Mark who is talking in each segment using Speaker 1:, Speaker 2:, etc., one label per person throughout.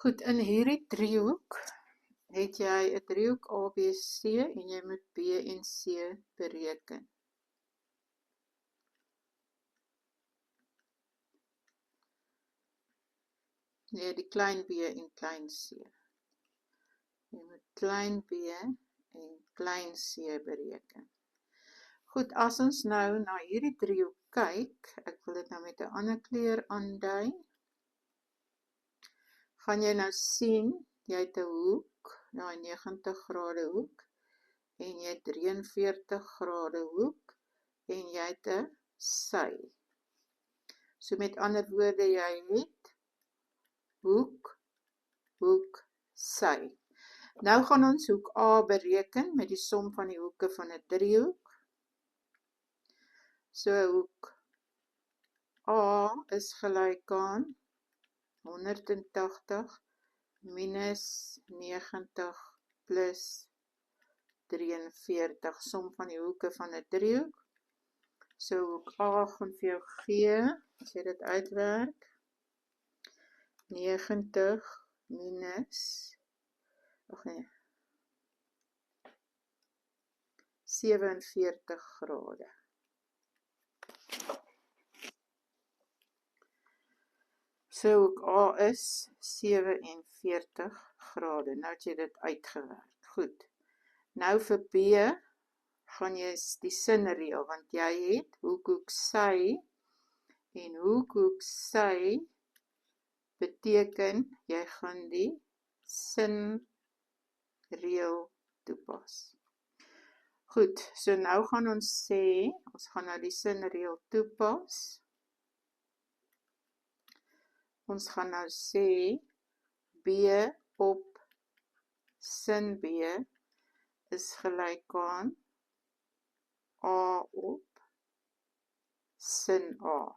Speaker 1: Goed, in hierdie driehoek het jy 'n driehoek ABC en jy moet B en C bereken. Nee, die klein b en klein c. Jy moet klein b en klein c bereken. Goed, as ons nou na hierdie driehoek kyk, ek wil dit nou met 'n ander kleur aandui, gaan jy nou sien, jy het 'n hoek, daai 90 grade hoek, en jy het 43 grade hoek, en jy het 'n sy. So met ander woorde, jy het hoek, hoek, sy. Nou gaan ons hoek A bereken met die som van die hoeke van 'n driehoek. So hoek A is gelyk aan 180 minus 90 plus 43, som van die hoeke van 'n driehoek. So hoek A gaan vir jou gee, as jy dit uitwerk, 90 minus 47 grade. So hoek A is 47 grade. Nou het jy dit uitgewerk. Goed. Nou vir B gaan jy die sin reël, want jy het hoek, hoek, sy, en hoek, hoek, sy beteken jy gaan die sin reël toepas. Goed, so nou gaan ons sê, ons gaan nou die sin reël toepas. Ons gaan nou sê, B op sin B is gelyk aan A op sin A.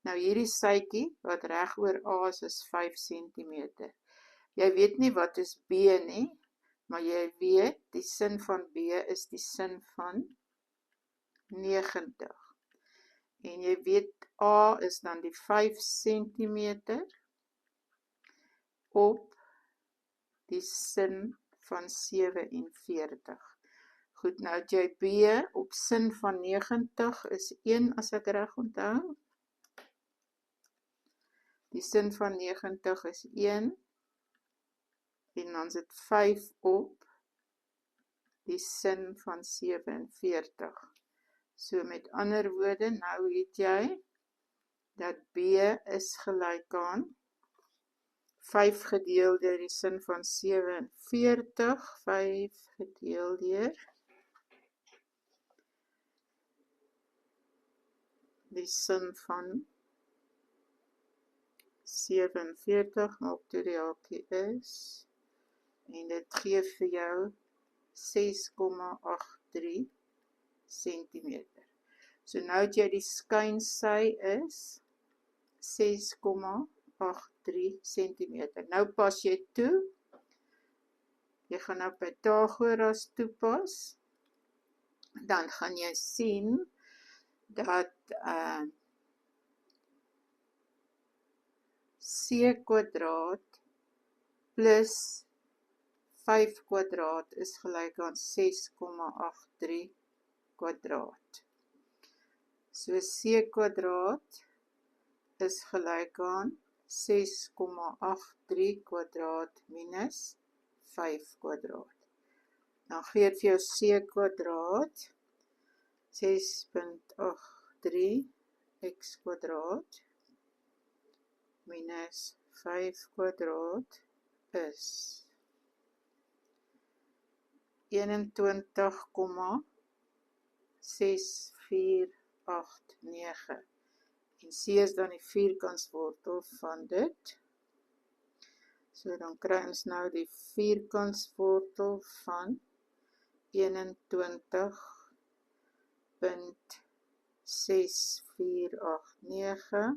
Speaker 1: Nou hierdie sytjie, wat reg oor A is 5 cm. Jy weet nie wat is B nie, maar jy weet, die sin van B is die sin van 90. En jy weet, A is dan die 5 cm op die sin van 47. Goed, nou het jy B op sin van 90 is 1, as ek reg onthou. Die sin van 90 is 1, en dan is dit 5 op die sin van 47. So met ander woorde, nou het jy dat B is gelyk aan 5 gedeel deur die sin van 47, 5 gedeel deur die sin van 47, maak toe die hakie is, en dit gee vir jou 6,83 cm. So nou het jy die skynsy is 6,83 cm. Nou pas jy toe, jy gaan nou Pythagoras toepas, dan gaan jy sien dat c kwadraat plus 5 kwadraat is gelyk aan 6,83 kwadraat. So c kwadraat is gelyk aan 6,83 kwadraat minus 5 kwadraat. Dan gee dit vir jou c kwadraat 6,83 x kwadraat minus 5 kwadraat is 21,6489. En c is dan die vierkantswortel van dit. So dan kry ons nou die vierkantswortel van 21,6489.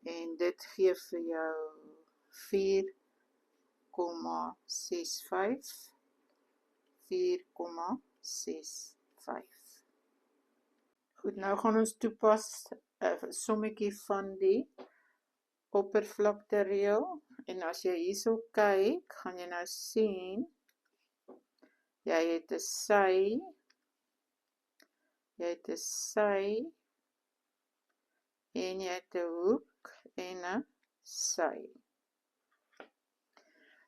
Speaker 1: En dit gee vir jou 4,65. 4,65. Goed, nou gaan ons toepas 'n sommetjie van die oppervlakte reël. En as jy hierso kyk, gaan jy nou sien, jy het 'n sy, en jy het 'n hoek en 'n sy.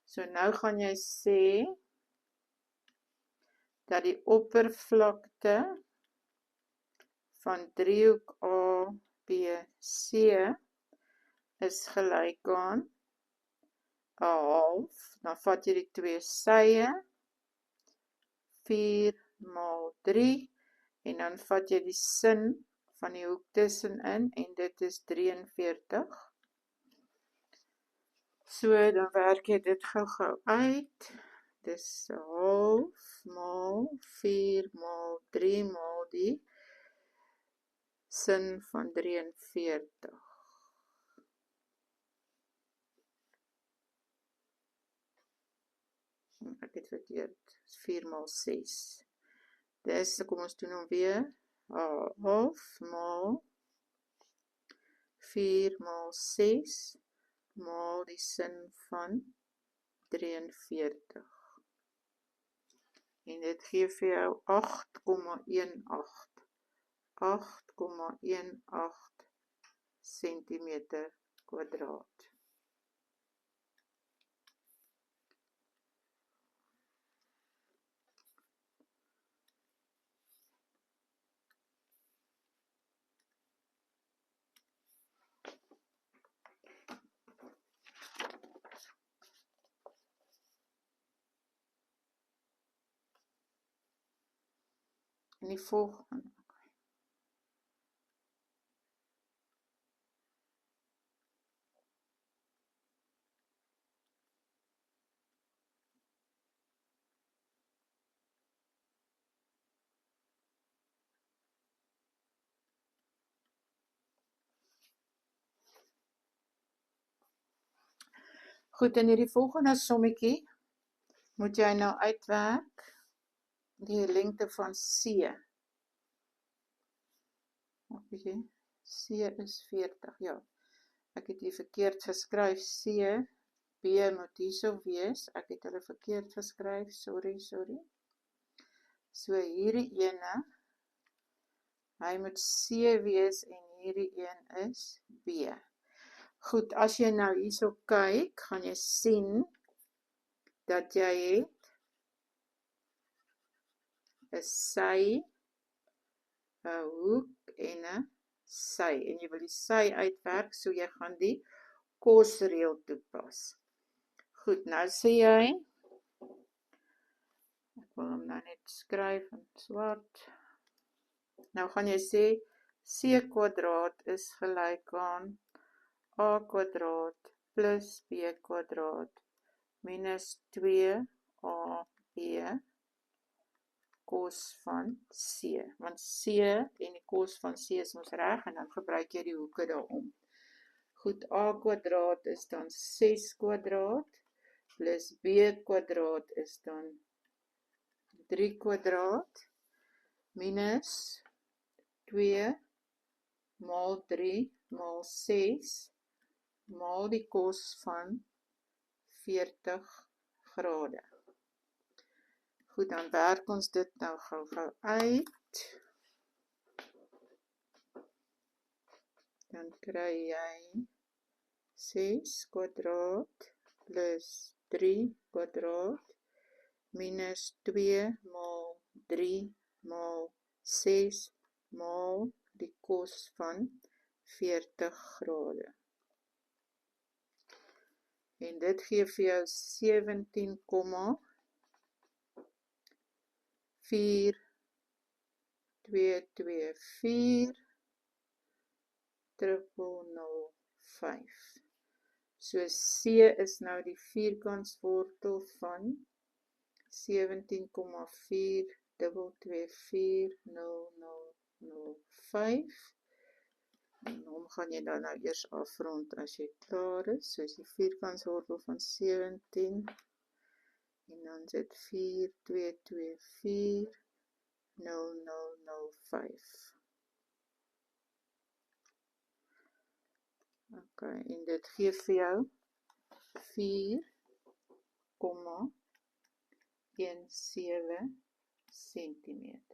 Speaker 1: So nou gaan jy sê dat die oppervlakte van driehoek ABC is gelyk aan 'n half, dan vat jy die twee sye, 4 maal 3, en dan vat jy die sin van die hoek tussenin, en dit is 43. So, dan werk jy dit gou uit. Dis 'n half maal 4 maal 3 maal die sin van 43. Ek het verkeerd, 4 maal 6. Dis, kom ons doen hom weer, half maal 4 maal 6 maal die sin van 43. En dit gee vir jou 8,18 centimeter kwadraat. En die volgende. Goed, in hierdie volgende sommetjie moet jy nou uitwerk die lengte van C. C is 40, ja. Ek het hier verkeerd geskryf, C, B moet hierso wees. Ek het hulle verkeerd geskryf, sorry. So hierdie ene, hy moet C wees en hierdie een is B. Goed, as jy nou hierso kyk, gaan jy sien dat jy het 'n sy, 'n hoek en 'n sy. En jy wil die sy uitwerk, so jy gaan die kosreël toepas. Goed, nou sê jy, ek wil hom nou net skryf in swart. Nou gaan jy sê, C kwadraat is gelyk aan A kwadraat plus B kwadraat minus 2AB kos van C. Want C en die kos van C is ons reg, en dan gebruik jy die hoeke daarom. Goed, A kwadraat is dan 6 kwadraat, plus B kwadraat is dan 3 kwadraat, minus 2 maal 3 maal 6, maal die kos van 40 grade. Goed, dan werk ons dit nou gou uit. Dan kry jy 6 kwadraat plus 3 kwadraat minus 2 maal 3 maal 6 maal die kos van 40 grade. En dit gee vir jou 17,4224 005. So C is nou die vierkantswortel van 17,42240005. En hom gaan jy dan nou eers afrond as jy klaar is. So is die vierkantswortel van 17 en dan sit 42240005. Okay, en dit gee vir jou 4,17 cm.